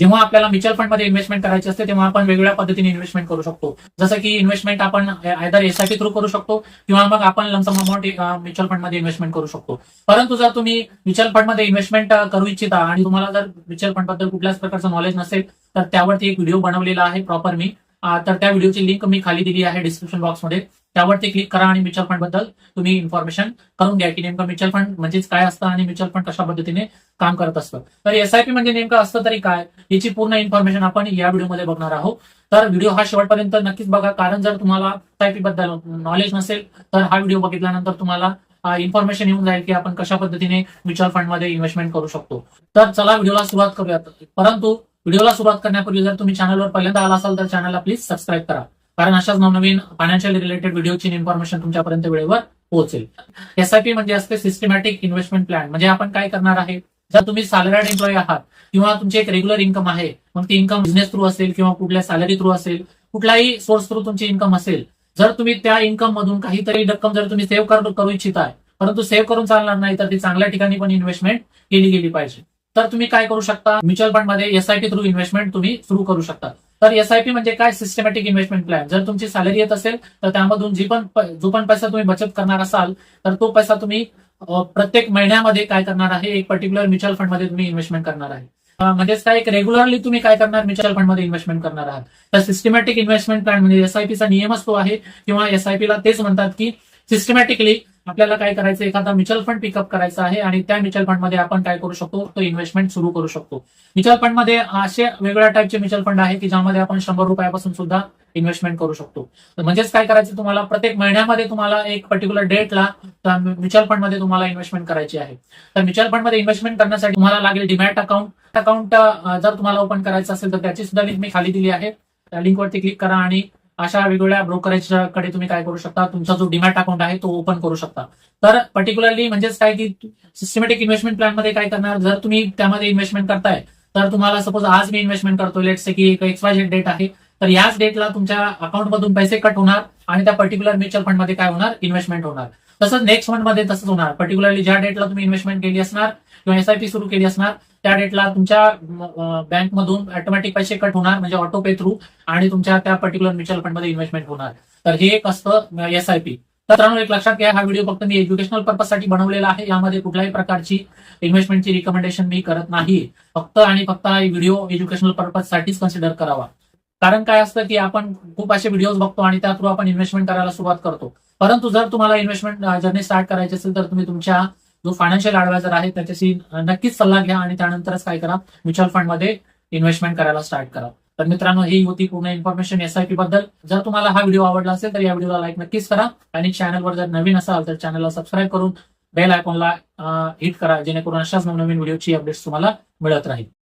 जेव्हा आपल्याला mutual fund मध्ये इन्व्हेस्टमेंट करायची असते तेव्हा आपण वेगवेगळ्या पद्धतीने इन्व्हेस्टमेंट करू शकतो. जसं की इन्व्हेस्टमेंट आपण आयदर एसआयपी थ्रू करू शकतो किंवा मग आपण लमसम अमाऊंट म्युच्युअल फंड मध्ये इन्व्हेस्टमेंट करू शकतो. परंतु जर तुम्ही म्युच्युअल फंड मध्ये इन्व्हेस्टमेंट करू इच्छिता आणि तुम्हाला जर म्युच्युअल फंड बद्दल कुठल्याच प्रकारचं नॉलेज नसेल तर त्यावरती एक व्हिडिओ बनवलेला आहे प्रॉपर मी. तर त्या व्हिडिओची लिंक मी खाली दिली आहे डिस्क्रिप्शन बॉक्समध्ये. त्यावरती क्लिक करा आणि म्युच्युअल फंड बद्दल तुम्ही इन्फॉर्मेशन करून घ्या की नेमकं म्युच्युअल फंड म्हणजेच काय असतं आणि म्युच्युअल फंड कशा पद्धतीने काम करत असतं. तर एसआयपी म्हणजे नेमकं असतं तरी काय याची पूर्ण इन्फॉर्मेशन आपण या व्हिडिओमध्ये बघणार आहोत. तर व्हिडिओ हा शेवटपर्यंत नक्कीच बघा, कारण जर तुम्हाला एसआयपी बद्दल नॉलेज नसेल तर हा व्हिडिओ बघितल्यानंतर तुम्हाला इन्फॉर्मेशन येऊन जाईल की आपण कशा पद्धतीने म्युच्युअल फंड मध्ये इन्व्हेस्टमेंट करू शकतो. तर चला व्हिडिओला सुरुवात करूयात. परंतु व्हिडिओला सुरुवात करण्यापूर्वी जर तुम्ही चॅनलवर पहिल्यांदा आला असाल तर चॅनलला प्लीज सबस्क्राईब करा, कारण अशाच नवनवीन फायनान्शियल रिलेटेड व्हिडिओची इन्फॉर्मेशन तुमच्यापर्यंत वेळेवर पोहोचेल. एसआयपी म्हणजे असते सिस्टमॅटिक इन्व्हेस्टमेंट प्लॅन. म्हणजे आपण काय करणार आहे, जर तुम्ही सॅलरीड एम्प्लॉई आहात किंवा तुमची एक रेग्युलर इन्कम आहे, मग ती इन्कम बिझनेस थ्रू असेल किंवा कुठल्या सॅलरी थ्रू असेल, कुठल्याही सोर्स थ्रू तुमची इन्कम असेल, जर तुम्ही त्या इन्कम मधून काहीतरी रक्कम जर तुम्ही सेव्ह करू इच्छिताय, परंतु सेव्ह करून चालणार नाही तर ती चांगल्या ठिकाणी पण इन्व्हेस्टमेंट केली गेली पाहिजे, तर तुम्ही काय करू शकता, म्युच्युअल फंड मध्ये एसआयपी थ्रू इन्व्हेस्टमेंट तुम्ही सुरू करू शकता. तर एसआयपी म्हणजे काय, सिस्टमॅटिक इन्व्हेस्टमेंट प्लॅन. जर तुमची सॅलरी येत असेल तर त्यामधून जो पण पैसा तुम्ही बचत करणार असाल तर तो पैसा तुम्ही प्रत्येक महिन्यामध्ये काय करणार आहे, एक पर्टिक्युलर म्युच्युअल फंड मध्ये तुम्ही इन्व्हेस्टमेंट करणार आहे. म्हणजेच काय, एक रेग्युलरली तुम्ही काय करणार, म्युच्युअल फंड मध्ये इन्व्हेस्टमेंट करणार आहात. तर सिस्टमॅटिक इन्व्हेस्टमेंट प्लॅन म्हणजे एसआयपीचा नियमच तो आहे, किंवा एसआयपीला तेच म्हणतात की सिस्टमॅटिकली आपल्याला काय करायचं, एखादा म्युच्युअल फंड पिकअप करायचा आहे आणि त्या म्युच्युअल फंड मध्ये आपण काय करू शकतो, तो इन्व्हेस्टमेंट सुरू करू शकतो. म्युच्युअल फंड मध्ये असे वेगवेगळ्या टाईपचे म्युच्युअल फंड आहे की ज्यामध्ये आपण 100 रुपयापासून सुद्धा इन्व्हेस्टमेंट करू शकतो. म्हणजेच काय करायचं, तुम्हाला प्रत्येक महिन्यामध्ये तुम्हाला एक पर्टिक्युलर डेटला म्युच्युअल फंड मध्ये तुम्हाला इन्व्हेस्टमेंट करायची आहे. तर म्युच्युअल फंड मध्ये इन्व्हेस्टमेंट करण्यासाठी तुम्हाला लागेल डिमॅट अकाउंट जर तुम्हाला ओपन करायचं असेल तर त्याची सुद्धा लिंक मी खाली दिली आहे. त्या लिंकवरती क्लिक करा आणि अशा वेगवेगळ्या ब्रोकरेजकडे तुम्ही काय करू शकता, तुमचा जो डिमॅट अकाउंट आहे तो ओपन करू शकता. तर पर्टिक्युलरली म्हणजेच काय की सिस्टमॅटिक इन्व्हेस्टमेंट प्लॅन मध्ये काय करणार, जर तुम्ही त्यामध्ये इन्व्हेस्टमेंट करताय तर तुम्हाला सपोज आज मी इन्व्हेस्टमेंट करतोय, लेट्स से की एक XYZ डेट आहे, तर याच डेटला तुमच्या अकाउंटमधून पैसे कट होणार आणि त्या पर्टिक्युलर म्युच्युअल फंड मध्ये काय होणार, इन्व्हेस्टमेंट होणार. तसंच नेक्स्ट मंथ मध्ये तसंच होणार. पर्टिक्युलरली ज्या डेटला तुम्ही इन्व्हेस्टमेंट केली असणार किंवा एसआयपी सुरू केली असणार त्या डेटला तुमच्या बँकमधून ऑटोमॅटिक पैसे कट होणार, म्हणजे ऑटो पे थ्रू, आणि तुमच्या त्या पर्टिक्युलर म्युच्युअल फंड मध्ये इन्व्हेस्टमेंट होणार. तर हे एक असतं एसआयपी. तर एक लक्षात घ्या, हा व्हिडिओ फक्त मी एज्युकेशनल पर्पज साठी बनवलेला आहे. यामध्ये कुठल्याही प्रकारची इन्व्हेस्टमेंटची रिकमेंडेशन मी करत नाही. फक्त आणि फक्त हा व्हिडिओ एज्युकेशनल पर्पज साठीच कन्सिडर करावा. कारण काय असतं की आपण खूप असे व्हिडिओज बघतो आणि त्या थ्रू आपण इन्व्हेस्टमेंट करायला सुरुवात करतो. परंतु जर तुम्हाला इन्व्हेस्टमेंट जर्नी स्टार्ट करायची असेल तर तुम्ही तुमच्या जो फायनान्शियल ऍडवायझर आहे त्याच्याशी नक्कीच सल्ला घ्या आणि त्यानंतरच काय करा, म्युच्युअल फंड मध्ये इन्व्हेस्टमेंट करायला स्टार्ट करा. तर मित्रांनो, ही होती पूर्ण इन्फॉर्मेशन एसआयपी बद्दल. जर तुम्हाला हा व्हिडिओ आवडला असेल तर या व्हिडिओला लाईक नक्कीच करा आणि चॅनलवर जर नवीन असाल तर चॅनलला सबस्क्राईब करून बेल आयकॉनला हिट करा, जेणेकरून अशाच नवनवीन व्हिडिओची अपडेट्स तुम्हाला मिळत राहील.